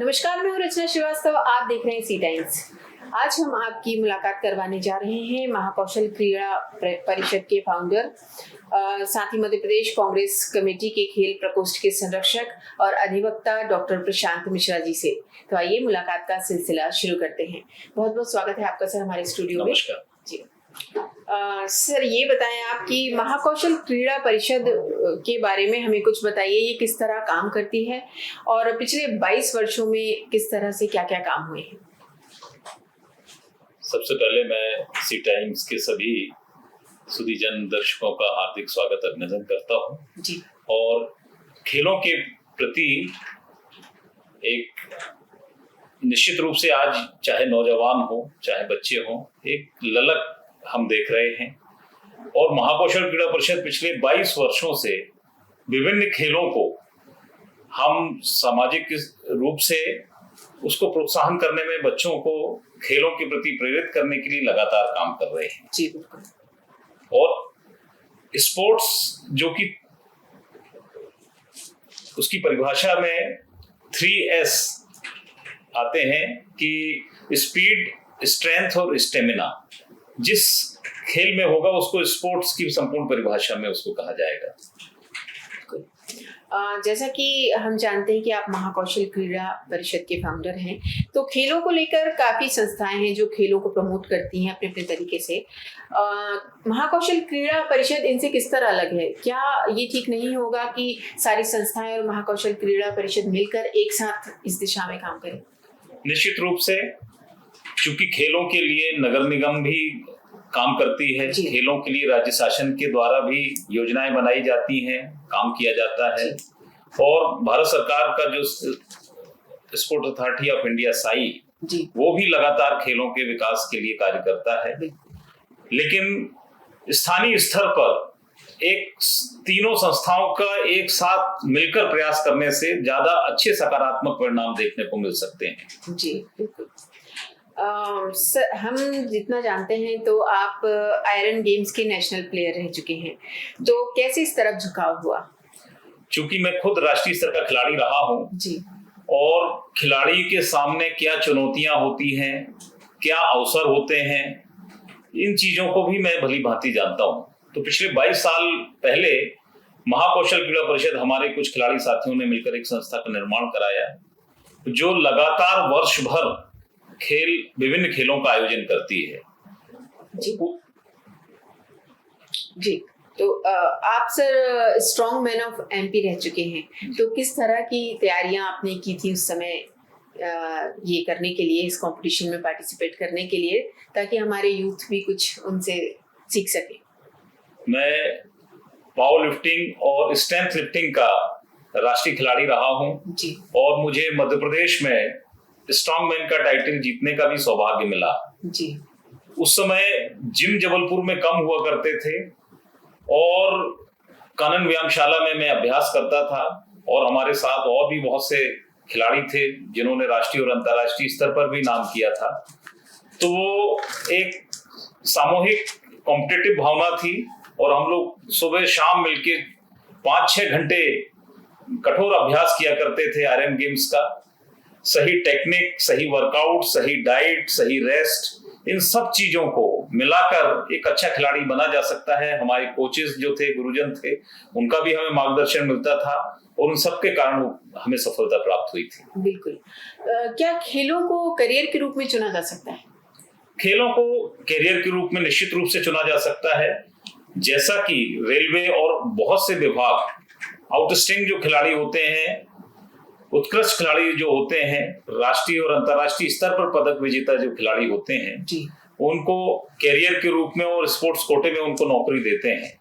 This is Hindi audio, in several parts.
नमस्कार, मैं हूँ रचना श्रीवास्तव। आप देख रहे हैं सी टाइम्स। आज हम आपकी मुलाकात करवाने जा रहे हैं महाकौशल क्रीड़ा परिषद के फाउंडर, साथ ही मध्य प्रदेश कांग्रेस कमेटी के खेल प्रकोष्ठ के संरक्षक और अधिवक्ता डॉक्टर प्रशांत मिश्रा जी से। तो आइए मुलाकात का सिलसिला शुरू करते हैं। बहुत बहुत स्वागत है आपका सर हमारे स्टूडियो में। नमस्कार जी। सर, ये बताएं आप कि महाकौशल क्रीड़ा परिषद के बारे में हमें कुछ बताइए। ये किस तरह काम करती है और पिछले 22 वर्षों में किस तरह से क्या क्या काम हुए हैं? सबसे पहले मैं सी टाइम्स के सभी सुधीजन दर्शकों का हार्दिक स्वागत अभिनंदन करता हूं जी। और खेलों के प्रति एक निश्चित रूप से आज चाहे नौजवान हो चाहे बच्चे हो, एक ललक हम देख रहे हैं। और महाकौशल क्रीड़ा परिषद पिछले 22 वर्षों से विभिन्न खेलों को हम सामाजिक रूप से उसको प्रोत्साहन करने में, बच्चों को खेलों के प्रति प्रेरित करने के लिए लगातार काम कर रहे हैं। जी बिल्कुल। और स्पोर्ट्स जो कि उसकी परिभाषा में 3S आते हैं कि स्पीड, स्ट्रेंथ और स्टेमिना, जिस खेल में होगा उसको स्पोर्ट्स की संपूर्ण परिभाषा में उसको कहा जाएगा। जैसा कि हम जानते हैं कि आप महाकौशल क्रीड़ा परिषद के फाउंडर हैं, तो खेलों को लेकर काफी संस्थाएं हैं जो खेलों को प्रमोट करती हैं अपने अपने तरीके से। महाकौशल क्रीड़ा परिषद इनसे किस तरह अलग है? क्या ये ठीक नहीं होगा कि सारी संस्थाएं और महाकौशल क्रीड़ा परिषद मिलकर एक साथ इस दिशा में काम करें? निश्चित रूप से, चूंकि खेलों के लिए नगर निगम भी काम करती है, खेलों के लिए राज्य शासन के द्वारा भी योजनाएं बनाई जाती हैं, काम किया जाता है, और भारत सरकार का जो sports authority of India Sai, वो भी लगातार खेलों के विकास के लिए कार्य करता है। लेकिन स्थानीय स्तर पर एक तीनों संस्थाओं का एक साथ मिलकर प्रयास करने से ज्यादा अच्छे सकारात्मक परिणाम देखने को मिल सकते हैं। जी बिल्कुल। सर, हम जितना जानते हैं तो आप आयरन गेम्स के नेशनल प्लेयर रह चुके हैं, तो कैसे इस तरफ झुकाव हुआ? चूंकि मैं खुद राष्ट्रीय स्तर का खिलाड़ी रहा हूँ जी, और खिलाड़ी के सामने क्या चुनौतियां होती हैं, क्या अवसर होते हैं, इन चीजों को भी मैं भली भांति जानता हूँ। तो पिछले 22 साल पहले महाकौशल क्रीड़ा परिषद, हमारे कुछ खिलाड़ी साथियों ने मिलकर एक संस्था का निर्माण कराया जो लगातार वर्ष भर विभिन्न खेलों का आयोजन करती है। जी। तो आप sir strong man of MP रह चुके हैं, तो किस तरह की तैयारियां आपने की थी उस समय ये करने के लिए, इस कंपटीशन में पार्टिसिपेट करने के लिए, ताकि हमारे यूथ भी कुछ उनसे सीख सके? मैं पावर लिफ्टिंग और स्ट्रेंथ लिफ्टिंग का राष्ट्रीय खिलाड़ी रहा हूं जी, और मुझे मध्य प्रदेश में स्ट्रॉन्ग मैन का टाइटल जीतने का भी सौभाग्य मिला जी। उस समय जिम जबलपुर में कम हुआ करते थे और कानन व्यायामशाला में मैं अभ्यास करता था, और हमारे साथ और भी बहुत से खिलाड़ी थे जिन्होंने राष्ट्रीय और अंतर्राष्ट्रीय स्तर पर भी नाम किया था। तो वो एक सामूहिक कॉम्पिटिटिव भावना थी, और हम लोग सुबह शाम मिलके 5-6 घंटे कठोर अभ्यास किया करते थे आयरन गेम्स का। सही टेक्निक, सही वर्कआउट, सही डाइट, सही रेस्ट, इन सब चीजों को मिलाकर एक अच्छा खिलाड़ी बना जा सकता है। हमारे कोचेस जो थे, गुरुजन थे, उनका भी हमें मार्गदर्शन मिलता था, और उन सब के कारण हमें सफलता प्राप्त हुई थी। बिल्कुल। क्या खेलों को करियर के रूप में चुना जा सकता है? खेलों को करियर के रूप में निश्चित रूप से चुना जा सकता है। जैसा कि रेलवे और बहुत से विभाग आउटस्टैंडिंग जो खिलाड़ी होते हैं, उत्कृष्ट खिलाड़ी जो होते हैं, राष्ट्रीय और अंतर्राष्ट्रीय स्तर पर पदक विजेता जो खिलाड़ी होते हैं जी, उनको कैरियर के रूप में और स्पोर्ट्स कोटे में उनको नौकरी देते हैं।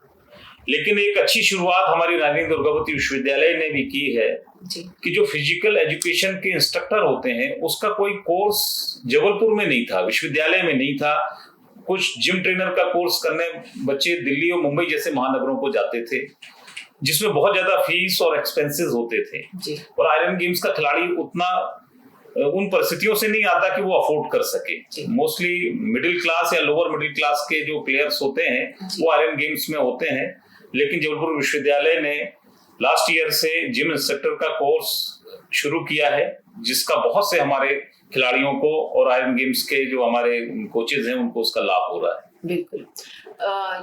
लेकिन एक अच्छी शुरुआत हमारी रानी दुर्गावती विश्वविद्यालय ने भी की है जी, कि जो फिजिकल एजुकेशन के इंस्ट्रक्टर होते हैं उसका कोई कोर्स जबलपुर में नहीं था, विश्वविद्यालय में नहीं था। कुछ जिम ट्रेनर का कोर्स करने बच्चे दिल्ली और मुंबई जैसे महानगरों को जाते थे, जिसमें बहुत ज्यादा फीस और एक्सपेंसेस होते थे जी। और आयरन गेम्स का खिलाड़ी उतना उन परिस्थितियों से नहीं आता कि वो अफोर्ड कर सके। मोस्टली मिडिल क्लास या लोअर मिडिल क्लास के जो प्लेयर्स होते हैं वो आयरन गेम्स में होते हैं। लेकिन जबलपुर विश्वविद्यालय ने लास्ट ईयर से जिम इंस्ट्रक्टर का कोर्स शुरू किया है, जिसका बहुत से हमारे खिलाड़ियों को और आयरन गेम्स के जो हमारे कोचेज हैं उनको उसका लाभ हो रहा है। बिल्कुल।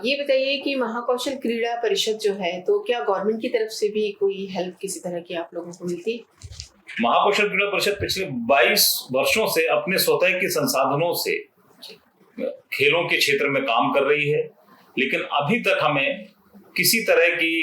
ये बताइए कि महाकौशल क्रीड़ा परिषद जो है, तो क्या गवर्नमेंट की तरफ से भी कोई हेल्प किसी तरह की आप लोगों को मिलती है? महाकौशल क्रीड़ा परिषद पिछले 22 वर्षों से अपने स्वतः के संसाधनों से खेलों के क्षेत्र में काम कर रही है, लेकिन अभी तक हमें किसी तरह की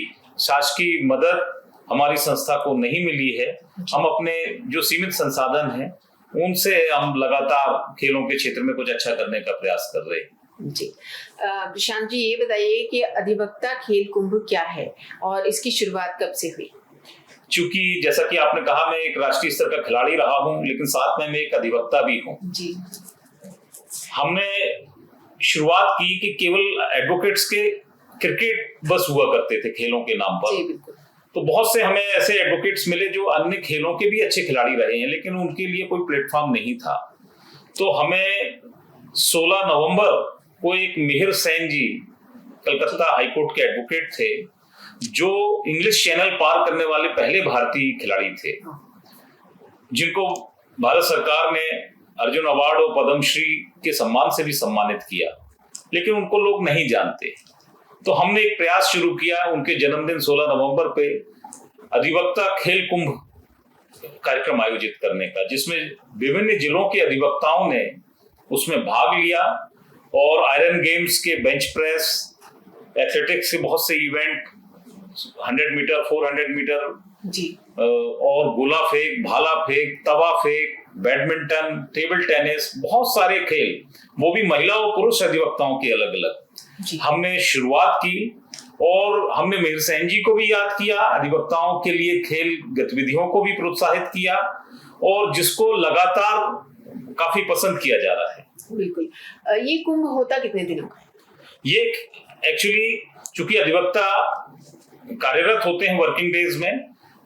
शासकीय मदद हमारी संस्था को नहीं मिली है। हम अपने जो सीमित संसाधन हैं उनसे हम लगातार खेलों के क्षेत्र में कुछ अच्छा करने का प्रयास कर रहे हैं। जी, प्रशांत जी, ये बताइए कि अधिवक्ता खेल कुंभ क्या है और इसकी शुरुआत कब से हुई? चूंकि जैसा कि आपने कहा, मैं एक राष्ट्रीय स्तर का खिलाड़ी रहा हूं, लेकिन साथ में मैं एक अधिवक्ता भी हूं। जी। हमने शुरुआत की कि केवल एडवोकेट्स के क्रिकेट बस हुआ करते थे खेलों के नाम पर। जी, बिल्कुल। तो बहुत से हमें ऐसे एडवोकेट्स मिले जो अन्य खेलों के भी अच्छे खिलाड़ी रहे हैं, लेकिन उनके लिए कोई प्लेटफॉर्म नहीं था। तो हमें 16 नवंबर को एक मिहिर सेन जी, कलकत्ता हाईकोर्ट के एडवोकेट थे, जो इंग्लिश चैनल पार करने वाले पहले भारतीय खिलाड़ी थे, जिनको भारत सरकार ने अर्जुन अवार्ड और पद्मश्री के सम्मान से भी सम्मानित किया, लेकिन उनको लोग नहीं जानते। तो हमने एक प्रयास शुरू किया उनके जन्मदिन 16 नवंबर पे अधिवक्ता खेल कुंभ कार्यक्रम आयोजित करने का, जिसमें विभिन्न जिलों के अधिवक्ताओं ने उसमें भाग लिया और आयरन गेम्स के बेंच प्रेस, एथलेटिक्स के बहुत से इवेंट, 100 मीटर, 400 मीटर जी, और गोला फेंक, भाला फेंक, तवा फेंक, बैडमिंटन, टेबल टेनिस, बहुत सारे खेल, वो भी महिला और पुरुष अधिवक्ताओं के अलग अलग हमने शुरुआत की। और हमने मिहिर सेन जी को भी याद किया, अधिवक्ताओं के लिए खेल गतिविधियों को भी प्रोत्साहित किया, और जिसको लगातार काफी पसंद किया जा रहा है। बिल्कुल। ये कुंभ होता कितने दिनों का है? ये एक्चुअली चूंकि अधिवक्ता कार्यरत होते हैं वर्किंग डेज में,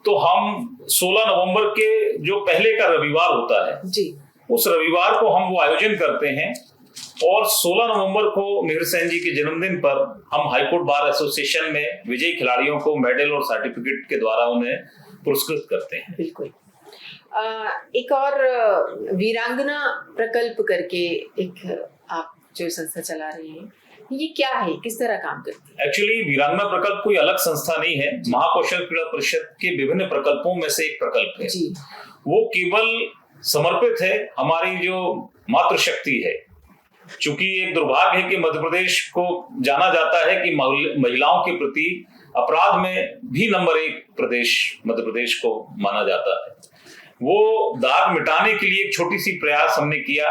तो हम 16 नवंबर के जो पहले का रविवार होता है जी, उस रविवार को हम वो आयोजन करते हैं, और 16 नवंबर को मिहिर सेन जी के जन्मदिन पर हम हाईकोर्ट बार एसोसिएशन में विजयी खिलाड़ियों को मेडल और सर्टिफिकेट के द्वारा उन्हें पुरस्कृत करते हैं। बिल्कुल। एक और वीरांगना प्रकल्प करके एक आप जो संस्था चला रहे हैं, ये क्या है, किस तरह काम करती है? एक्चुअली वीरांगना प्रकल्प कोई अलग संस्था नहीं है, महाकौशल क्रीड़ा परिषद के विभिन्न प्रकल्पों में से एक प्रकल्प है जी। वो केवल समर्पित है हमारी जो मातृशक्ति है। चूंकि एक दुर्भाग्य है कि मध्य प्रदेश को जाना जाता है कि महिलाओं के प्रति अपराध में भी नंबर 1 प्रदेश मध्य प्रदेश को माना जाता है। वो दाग मिटाने के लिए एक छोटी सी प्रयास हमने किया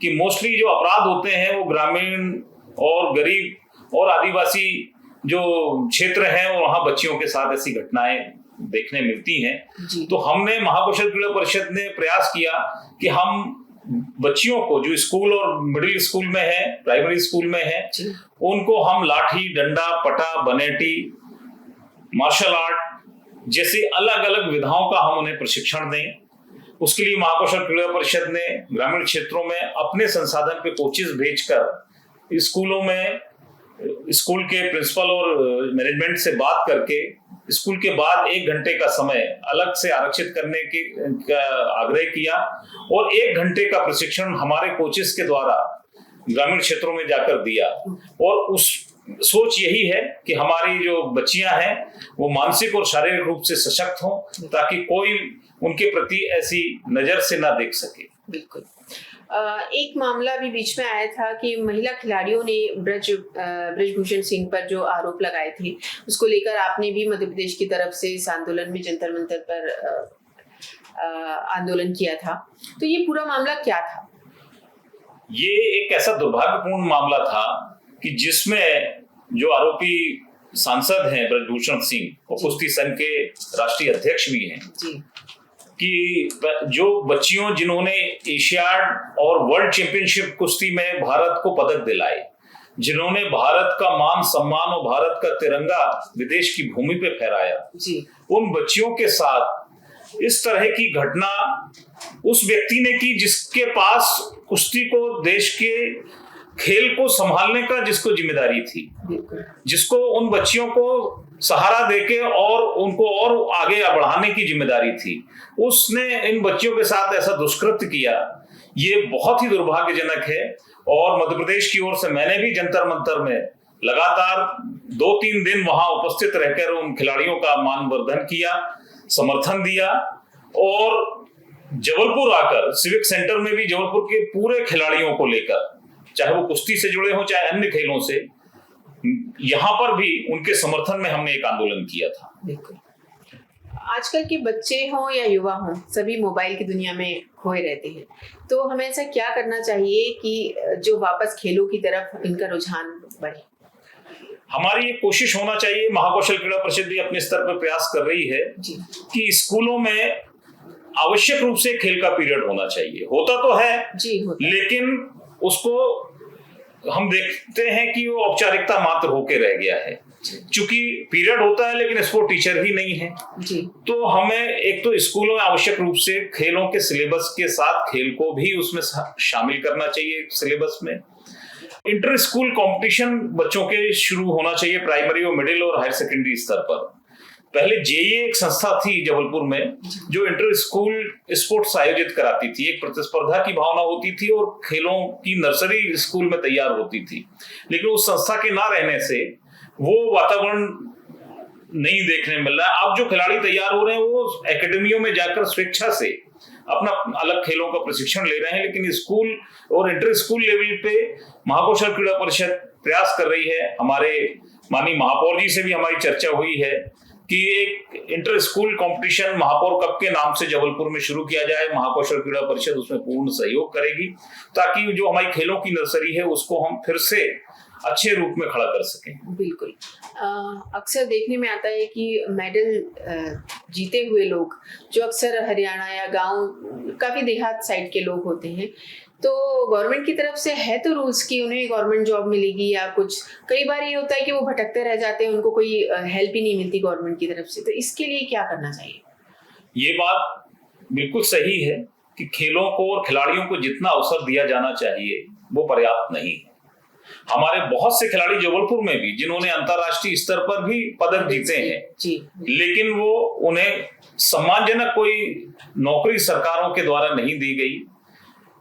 कि मोस्टली जो अपराध होते हैं वो ग्रामीण और गरीब और आदिवासी जो क्षेत्र हैं, और वहां बच्चियों के साथ ऐसी घटनाएं देखने मिलती हैं। तो हमने महाकौशल क्रीड़ा परिषद ने प्रयास किया कि हम बच्चियों को जो स्कूल और मिडिल स्कूल में है, प्राइमरी स्कूल में है, उनको हम लाठी, डंडा, पटा, बनेटी, मार्शल आर्ट जैसे अलग अलग विधाओं का हम उन्हें प्रशिक्षण दें। उसके लिए महाकौशल क्रीड़ा परिषद ने ग्रामीण क्षेत्रों में अपने संसाधन पे कोचेस भेजकर स्कूलों में स्कूल के प्रिंसिपल और मैनेजमेंट से बात करके स्कूल के बाद 1 घंटे का समय अलग से आरक्षित करने का आग्रह किया, और 1 घंटे का प्रशिक्षण हमारे कोचेस के द्वारा ग्रामीण क्षेत्रों में जाकर दिया। और उस सोच यही है कि हमारी जो बच्चियां हैं वो मानसिक और शारीरिक रूप से सशक्त हों, ताकि कोई उनके प्रति ऐसी नजर से ना देख सके। बिल्कुल। एक मामला भी बीच में आया था कि महिला खिलाड़ियों ने ब्रजभूषण सिंह पर जो आरोप लगाए थे, उसको लेकर आपने भी मध्य प्रदेश की तरफ से इस आंदोलन में जंतर मंतर पर आंदोलन किया था, तो ये पूरा मामला क्या था? ये एक ऐसा दुर्भाग्यपूर्ण मामला था कि जिसमें जो आरोपी सांसद हैं ब्रजभूषण सिंह, वो कुश्ती संघ के राष्ट्रीय अध्यक्ष भी हैं जी, कि जो बच्चियों जिन्होंने एशियाड और वर्ल्ड चैंपियनशिप कुश्ती में भारत को पदक दिलाए, जिन्होंने भारत का मान सम्मान और भारत का तिरंगा विदेश की भूमि पे फहराया जी, उन बच्चियों के साथ इस तरह की घटना उस व्यक्ति ने की जिसके पास कुश्ती को, देश के खेल को संभालने का जिसको जिम्मेदारी थी, जिसको उन बच्चियों को सहारा देके और उनको और आगे बढ़ाने की जिम्मेदारी थी, उसने इन बच्चियों के साथ ऐसा दुष्कृत्य किया। ये बहुत ही दुर्भाग्यजनक है। और मध्य प्रदेश की ओर से मैंने भी जंतर मंतर में लगातार 2-3 दिन वहां उपस्थित रहकर उन खिलाड़ियों का मानवर्धन किया, समर्थन दिया। और जबलपुर आकर सिविक सेंटर में भी जबलपुर के पूरे खिलाड़ियों को लेकर, चाहे वो कुश्ती से जुड़े हों चाहे अन्य खेलों से, यहाँ पर भी उनके समर्थन में हमने एक आंदोलन किया था। बिल्कुल। आजकल के बच्चे हों या युवा हों, सभी मोबाइल की दुनिया में खोए रहते हैं। तो हमें ऐसा क्या करना चाहिए कि जो वापस खेलों की तरफ इनका रुझान बढ़े? हमारी ये कोशिश होना चाहिए, महाकौशल क्रीड़ा परिषद भी अपने स्तर पर प्रयास कर रही है जी। कि स्कूलों में आवश्यक रूप से खेल का पीरियड होना चाहिए। होता तो है जी, होता है। लेकिन उसको हम देखते हैं कि वो औपचारिकता मात्र होके रह गया है। चूंकि पीरियड होता है लेकिन स्पोर्ट टीचर ही नहीं है जी। तो हमें एक तो स्कूलों में आवश्यक रूप से खेलों के सिलेबस के साथ खेल को भी उसमें शामिल करना चाहिए सिलेबस में। इंटर स्कूल कंपटीशन बच्चों के शुरू होना चाहिए प्राइमरी और मिडिल और हायर सेकेंडरी स्तर पर। पहले जेईए एक संस्था थी जबलपुर में जो इंटर स्कूल स्पोर्ट्स आयोजित कराती थी। एक प्रतिस्पर्धा की भावना होती थी और खेलों की नर्सरी स्कूल में तैयार होती थी। लेकिन उस संस्था के ना रहने से वो वातावरण नहीं देखने मिल रहा है। अब जो खिलाड़ी तैयार हो रहे हैं वो एकेडमियों में जाकर स्वेच्छा से अपना अलग खेलों का प्रशिक्षण ले रहे हैं। लेकिन स्कूल और इंटर स्कूल लेवल पे महाकौशल क्रीड़ा परिषद प्रयास कर रही है। हमारे माननीय महापौर जी से भी हमारी चर्चा हुई है कि एक इंटर स्कूल कंपटीशन महापौर कप के नाम से जबलपुर में शुरू किया जाए। महाकौशल क्रीड़ा परिषद उसमें पूर्ण सहयोग करेगी ताकि जो हमारी खेलों की नर्सरी है उसको हम फिर से अच्छे रूप में खड़ा कर सकें। बिल्कुल। अक्सर देखने में आता है कि मेडल जीते हुए लोग जो अक्सर हरियाणा या गांव काफी देहात साइड के लोग होते हैं, तो गवर्नमेंट की तरफ से है तो रूल्स कि उन्हें गवर्नमेंट जॉब मिलेगी या कुछ, कई बार ये होता है कि वो भटकते रह जाते हैं, उनको कोई हेल्प ही नहीं मिलती गवर्नमेंट की तरफ से। तो इसके लिए क्या करना चाहिए? ये बात बिल्कुल सही है कि खेलों को और खिलाड़ियों को जितना अवसर दिया जाना चाहिए वो पर्याप्त नहीं है। हमारे बहुत से खिलाड़ी जबलपुर में भी जिन्होंने अंतरराष्ट्रीय स्तर पर भी पदक जीते हैं जी। लेकिन वो उन्हें सम्मानजनक कोई नौकरी सरकारों के द्वारा नहीं दी गई।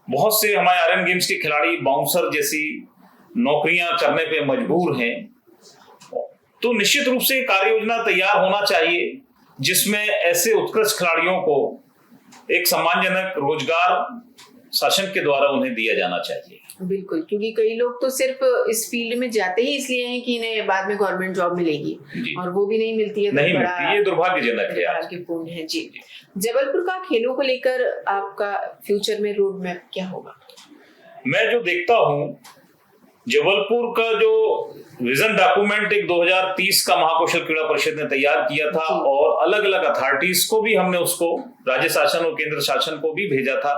बहुत से हमारे आयरन गेम्स के खिलाड़ी बाउंसर जैसी नौकरियां करने पे मजबूर हैं। तो निश्चित रूप से कार्य योजना तैयार होना चाहिए जिसमें ऐसे उत्कृष्ट खिलाड़ियों को एक सम्मानजनक रोजगार शासन के द्वारा उन्हें दिया जाना चाहिए। बिल्कुल, क्योंकि कई लोग तो सिर्फ इस फील्ड में जाते ही इसलिए हैं कि इन्हें बाद में गवर्नमेंट जॉब मिलेगी और वो भी नहीं मिलती है। नहीं मिलती, ये दुर्भाग्यजनक है, दुर्भाग्यपूर्ण है। जी। जबलपुर का खेलों को लेकर आपका फ्यूचर में रोड मैप क्या होगा? मैं जो देखता हूँ जबलपुर का जो विजन डॉक्यूमेंट एक 2030 का महाकौशल क्रीड़ा परिषद ने तैयार किया था और अलग अलग अथॉरिटीज को भी हमने उसको राज्य शासन और केंद्र शासन को भी भेजा था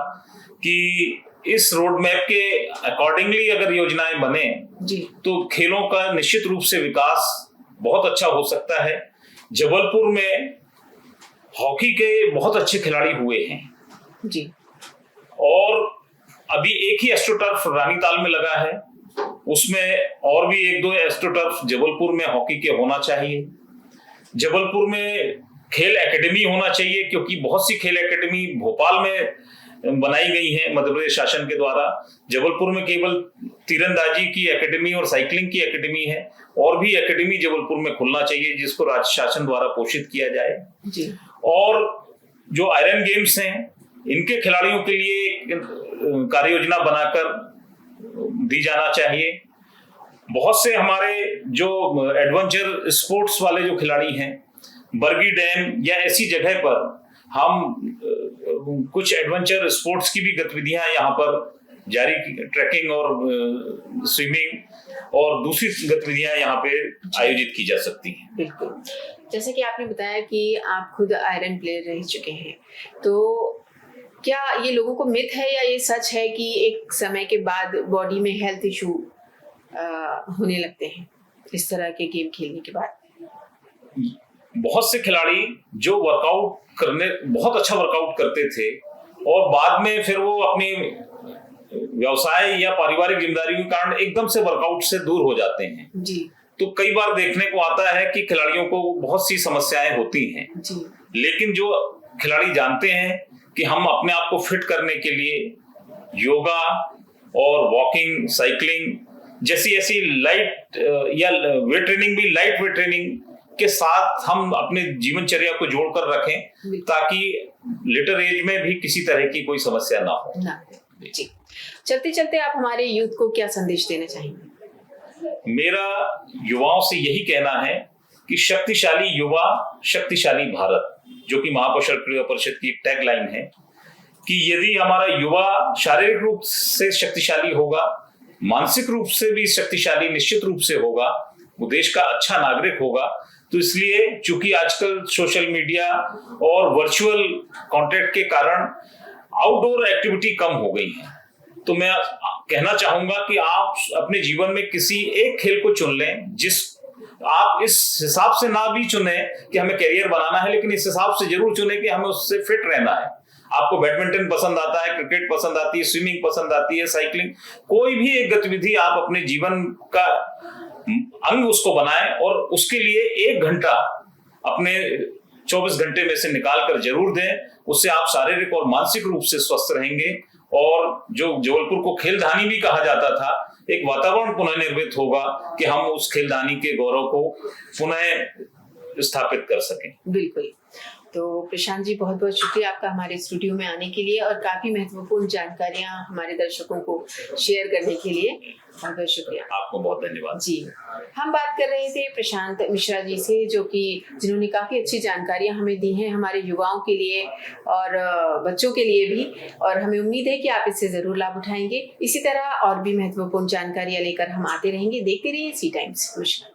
कि इस रोड मैप के अकॉर्डिंगली अगर योजनाएं बने जी तो खेलों का निश्चित रूप से विकास बहुत अच्छा हो सकता है। जबलपुर में हॉकी के बहुत अच्छे खिलाड़ी हुए हैं जी और अभी एक ही एस्ट्रोटर्फ रानीताल में लगा है, उसमें और भी 1-2 एस्ट्रोटर्फ जबलपुर में हॉकी के होना चाहिए। जबलपुर में खेल एकेडमी होना चाहिए क्योंकि बहुत सी खेल एकेडमी भोपाल में बनाई गई है मध्य प्रदेश शासन के द्वारा। जबलपुर में केवल तीरंदाजी की एकेडमी और साइकिलिंग की एकेडमी है और भी एकेडमी जबलपुर में खुलना चाहिए जिसको राज्य शासन द्वारा पोषित किया जाए जी। और जो आयरन गेम्स हैं इनके खिलाड़ियों के लिए कार्य योजना बनाकर दी जाना चाहिए। बहुत से हमारे जो एडवेंचर स्पोर्ट्स वाले जो खिलाड़ी हैं बरगी डैम या ऐसी जगह पर हम कुछ एडवेंचर स्पोर्ट्स की भी गतिविधियां यहाँ पर जारी, ट्रैकिंग और स्विमिंग और दूसरी गतिविधियां यहाँ पे आयोजित की जा सकती हैं। बिल्कुल, जैसे कि आपने बताया कि आप खुद आयरन प्लेयर रह चुके हैं, तो क्या ये लोगों को मिथ है या ये सच है कि एक समय के बाद बॉडी में हेल्थ इशू होने लगते हैं इस तरह के गेम खेलने के बाद? बहुत से खिलाड़ी जो वर्कआउट करने बहुत अच्छा वर्कआउट करते थे और बाद में फिर वो अपनी व्यवसाय या पारिवारिक जिम्मेदारियों के कारण एकदम से वर्कआउट से दूर हो जाते हैं जी। तो कई बार देखने को आता है कि खिलाड़ियों को बहुत सी समस्याएं होती हैं, लेकिन जो खिलाड़ी जानते हैं कि हम अपने आप को फिट करने के लिए योगा और वॉकिंग, साइकिलिंग जैसी ऐसी लाइट या वेट ट्रेनिंग भी लाइट वेट ट्रेनिंग के साथ हम अपने जीवनचर्या को जोड़कर रखें, ताकि लेटर एज में भी किसी तरह की कोई समस्या ना हो। जी, चलते चलते आप हमारे यूथ को क्या संदेश देना चाहेंगे? मेरा युवाओं से यही कहना है कि शक्तिशाली युवा शक्तिशाली भारत, जो कि महाकौशल क्रीड़ा परिषद की टैगलाइन है, कि यदि हमारा युवा शारीरिक रूप से शक्तिशाली होगा, मानसिक रूप से भी शक्तिशाली निश्चित रूप से होगा, वो देश का अच्छा नागरिक होगा। तो इसलिए चूंकि आजकल सोशल मीडिया और वर्चुअल कॉन्टेक्ट के कारण आउटडोर एक्टिविटी कम हो गई है, तो मैं कहना चाहूंगा कि आप अपने जीवन में किसी एक खेल को चुन लें, जिस आप इस हिसाब से ना भी चुने कि हमें कैरियर बनाना है, लेकिन इस हिसाब से जरूर चुने कि हमें उससे फिट रहना है। आपको बैडमिंटन पसंद आता है, क्रिकेट पसंद आती है, स्विमिंग पसंद आती है, साइकिलिंग, कोई भी एक गतिविधि आप अपने जीवन का अंग उसको बनाएं और उसके लिए 1 घंटा अपने 24 घंटे में से निकाल कर जरूर दें। उससे आप शारीरिक और मानसिक रूप से स्वस्थ रहेंगे और जो जबलपुर को खेलधानी भी कहा जाता था, एक वातावरण पुनः निर्मित होगा कि हम उस खेलधानी के गौरव को पुनः स्थापित कर सकें। बिल्कुल। तो प्रशांत जी, बहुत बहुत शुक्रिया आपका हमारे स्टूडियो में आने के लिए और काफी महत्वपूर्ण जानकारियां हमारे दर्शकों को शेयर करने के लिए। बहुत बहुत शुक्रिया। आपको बहुत धन्यवाद। जी, हम बात कर रहे थे प्रशांत मिश्रा जी से, जो कि जिन्होंने काफी अच्छी जानकारियां हमें दी हैं हमारे युवाओं के लिए और बच्चों के लिए भी, और हमें उम्मीद है कि आप इससे जरूर लाभ उठाएंगे। इसी तरह और भी महत्वपूर्ण जानकारियां लेकर हम आते रहेंगे। देखते रहिए सी टाइम्स। नमस्कार।